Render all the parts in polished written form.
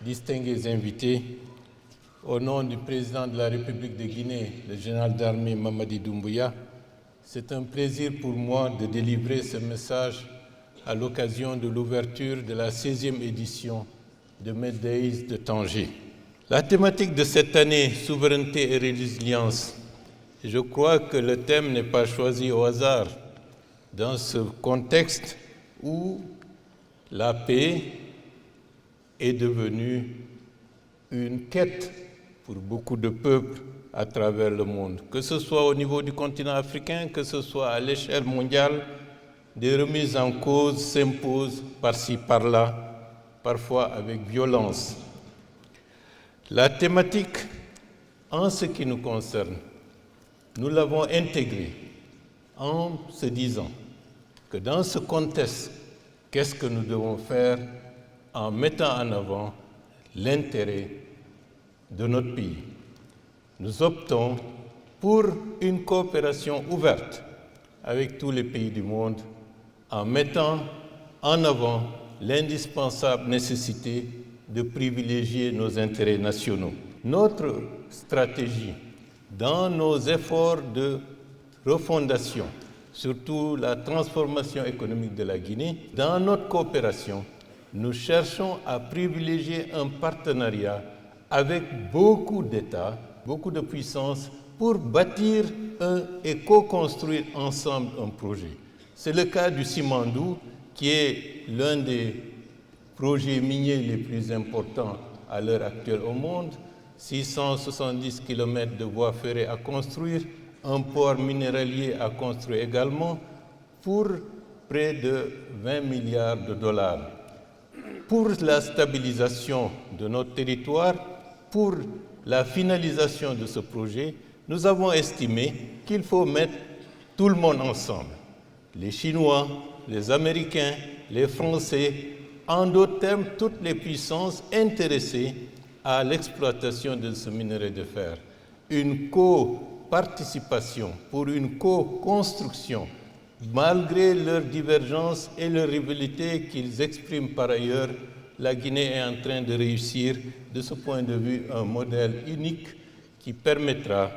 distingués invités, au nom du président de la République de Guinée, le général d'armée Mamadi Doumbouya, c'est un plaisir pour moi de délivrer ce message à l'occasion de l'ouverture de la 16e édition de Meddays de Tanger. La thématique de cette année, souveraineté et résilience, je crois que le thème n'est pas choisi au hasard dans ce contexte où la paix est devenue une quête pour beaucoup de peuples à travers le monde, que ce soit au niveau du continent africain, que ce soit à l'échelle mondiale, des remises en cause s'imposent par-ci, par-là, parfois avec violence. La thématique, en ce qui nous concerne, nous l'avons intégrée en se disant que dans ce contexte, qu'est-ce que nous devons faire en mettant en avant l'intérêt de notre pays. Nous optons pour une coopération ouverte avec tous les pays du monde en mettant en avant l'indispensable nécessité de privilégier nos intérêts nationaux. Notre stratégie dans nos efforts de refondation, surtout la transformation économique de la Guinée, dans notre coopération, nous cherchons à privilégier un partenariat avec beaucoup d'États, beaucoup de puissances, pour bâtir et co-construire ensemble un projet. C'est le cas du Simandou, qui est l'un des projets miniers les plus importants à l'heure actuelle au monde, 670 km de voies ferrées à construire, un port minéralier à construire également, pour près de 20 milliards de dollars. Pour la stabilisation de notre territoire, pour la finalisation de ce projet, nous avons estimé qu'il faut mettre tout le monde ensemble. Les Chinois, les Américains, les Français, en d'autres termes, toutes les puissances intéressées à l'exploitation de ce minerai de fer. Une co-participation pour une co-construction, malgré leurs divergences et leurs rivalités qu'ils expriment par ailleurs. La Guinée est en train de réussir, de ce point de vue, un modèle unique qui permettra,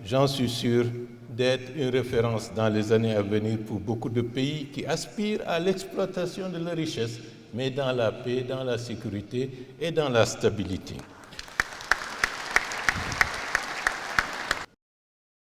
j'en suis sûr, d'être une référence dans les années à venir pour beaucoup de pays qui aspirent à l'exploitation de leurs richesses, mais dans la paix, dans la sécurité et dans la stabilité.